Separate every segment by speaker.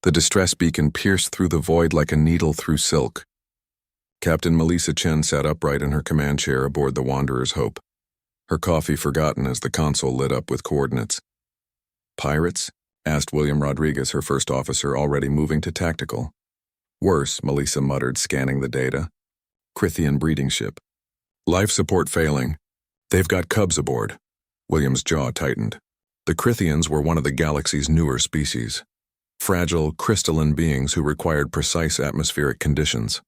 Speaker 1: The distress beacon pierced through the void like a needle through silk. Captain Melissa Chen sat upright in her command chair aboard the Wanderer's Hope, her coffee forgotten as the console lit up with coordinates. "Pirates?" asked William Rodriguez, her first officer, already moving to tactical. "Worse," Melissa muttered, scanning the data. "Crithian breeding ship. Life support failing. They've got cubs aboard." William's jaw tightened. The Crithians were one of the galaxy's newer species. Fragile, crystalline beings who required precise atmospheric conditions.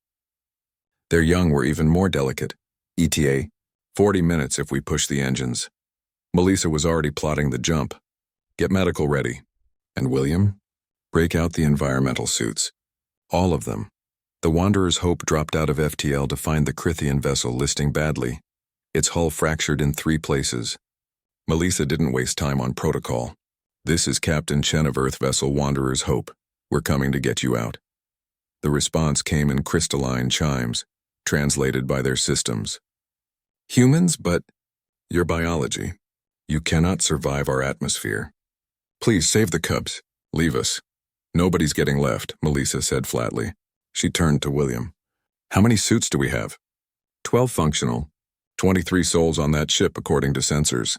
Speaker 1: Their young were even more delicate. ETA, 40 minutes if we push the engines. Melissa was already plotting the jump. "Get medical ready." And William? "Break out the environmental suits. All of them." The Wanderer's Hope dropped out of FTL to find the Crithian vessel listing badly, its hull fractured in 3 places. Melissa didn't waste time on protocol. "This is Captain Chen of Earth vessel Wanderer's Hope. We're coming to get you out." The response came in crystalline chimes, translated by their systems. "Humans, but your biology. You cannot survive our atmosphere. Please save the cubs. Leave us. Nobody's getting left," Melissa said flatly. She turned to William. "How many suits do we have?" 12 functional. 23 souls on that ship according to sensors."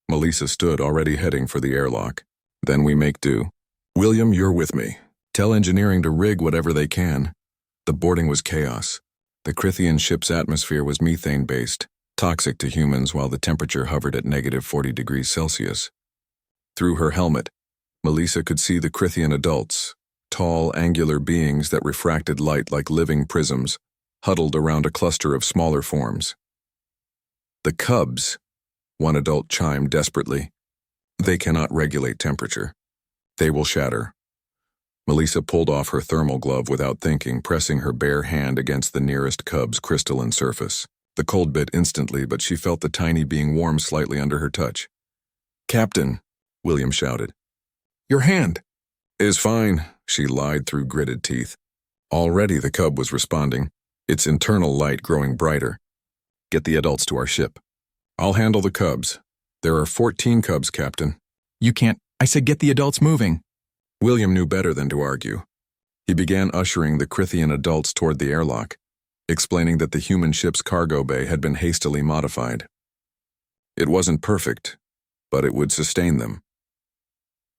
Speaker 1: Melissa stood, already heading for the airlock. "Then we make do. William, you're with me. Tell engineering to rig whatever they can." The boarding was chaos. The Crithian ship's atmosphere was methane-based, toxic to humans while the temperature hovered at -40 degrees Celsius. Through her helmet, Melissa could see the Crithian adults, tall, angular beings that refracted light like living prisms, huddled around a cluster of smaller forms. "The cubs," one adult chimed desperately. "They cannot regulate temperature. They will shatter." Melissa pulled off her thermal glove without thinking, pressing her bare hand against the nearest cub's crystalline surface. The cold bit instantly, but she felt the tiny being warm slightly under her touch. "Captain," William shouted. "Your hand." "Is fine," she lied through gritted teeth. Already the cub was responding, its internal light growing brighter. "Get the adults to our ship." "I'll handle the cubs. There are 14 cubs, Captain."
Speaker 2: "You can't. I said get the adults moving."
Speaker 1: William knew better than to argue. He began ushering the Crithian adults toward the airlock, explaining that the human ship's cargo bay had been hastily modified. It wasn't perfect, but it would sustain them.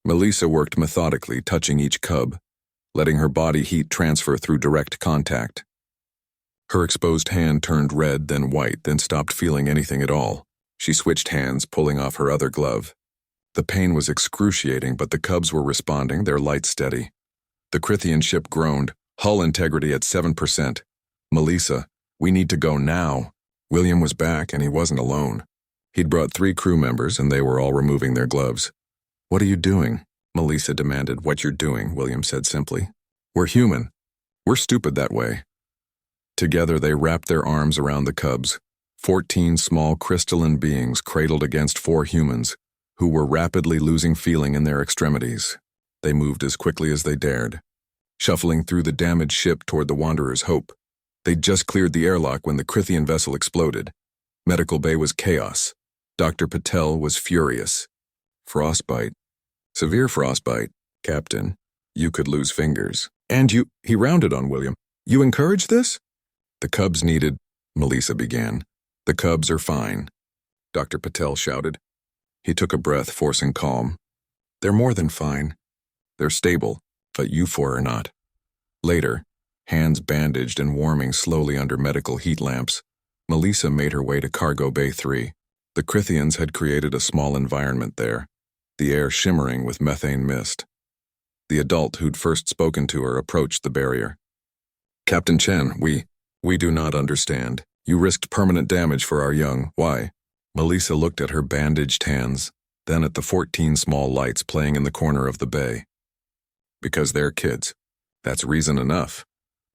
Speaker 1: Melissa worked methodically, touching each cub, letting her body heat transfer through direct contact. Her exposed hand turned red, then white, then stopped feeling anything at all. She switched hands, pulling off her other glove. The pain was excruciating, but the cubs were responding, their light steady. The Crithian ship groaned, hull integrity at 7%. "Melissa, we need to go now." William was back, and he wasn't alone. He'd brought 3 crew members, and they were all removing their gloves. "What are you doing?" Melissa demanded. "What you're doing," William said simply. "We're human. We're stupid that way." Together they wrapped their arms around the cubs, 14 small crystalline beings cradled against 4 humans, who were rapidly losing feeling in their extremities. They moved as quickly as they dared, shuffling through the damaged ship toward the Wanderer's Hope. They'd just cleared the airlock when the Crithian vessel exploded. Medical bay was chaos. Dr. Patel was furious. "Frostbite. Severe frostbite, Captain. You could lose fingers." "And you," he rounded on William, "you encourage this?" "The cubs needed," Melissa began. "The cubs are fine," Dr. Patel shouted. He took a breath, forcing calm. "They're more than fine. They're stable, but you 4 are not." Later, hands bandaged and warming slowly under medical heat lamps, Melissa made her way to Cargo Bay 3. The Crithians had created a small environment there, the air shimmering with methane mist. The adult who'd first spoken to her approached the barrier. "Captain Chen, we do not understand. You risked permanent damage for our young. Why?" Melissa looked at her bandaged hands, then at the 14 small lights playing in the corner of the bay. "Because they're kids. That's reason enough.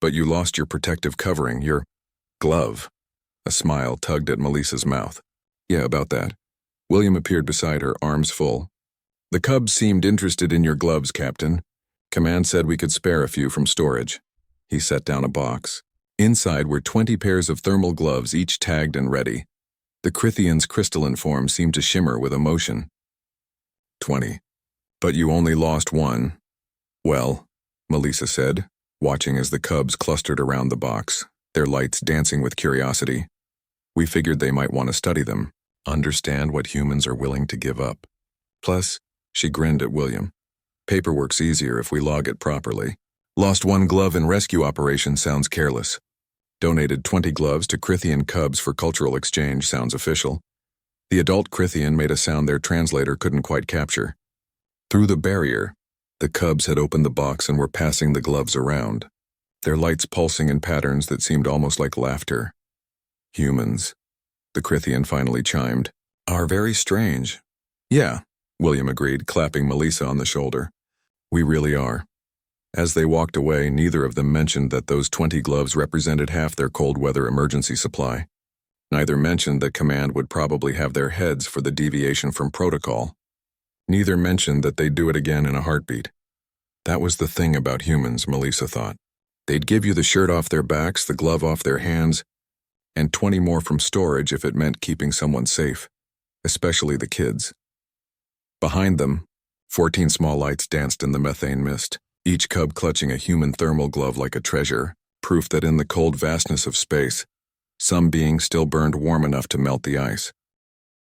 Speaker 1: But you lost your protective covering, your glove." A smile tugged at Melissa's mouth. "Yeah, about that." William appeared beside her, arms full. "The cubs seemed interested in your gloves, Captain. Command said we could spare a few from storage." He set down a box. Inside were 20 pairs of thermal gloves, each tagged and ready. The Crithian's crystalline form seemed to shimmer with emotion. 20. But you only lost one. Well, Melissa said, watching as the cubs clustered around the box, their lights dancing with curiosity. We figured they might want to study them, understand what humans are willing to give up. Plus, she grinned at William. Paperwork's easier if we log it properly. Lost one glove in rescue operation sounds careless. Donated 20 gloves to Crithian cubs for cultural exchange sounds official. The adult Crithian made a sound their translator couldn't quite capture. Through the barrier, the cubs had opened the box and were passing the gloves around, their lights pulsing in patterns that seemed almost like laughter. Humans, the Crithian finally chimed, are very strange. Yeah, William agreed, clapping Melissa on the shoulder. We really are. As they walked away, neither of them mentioned that those 20 gloves represented half their cold weather emergency supply. Neither mentioned that Command would probably have their heads for the deviation from protocol. Neither mentioned that they'd do it again in a heartbeat. That was the thing about humans, Melissa thought. They'd give you the shirt off their backs, the glove off their hands, and 20 more from storage if it meant keeping someone safe, especially the kids. Behind them, 14 small lights danced in the methane mist, each cub clutching a human thermal glove like a treasure, proof that in the cold vastness of space, some being still burned warm enough to melt the ice.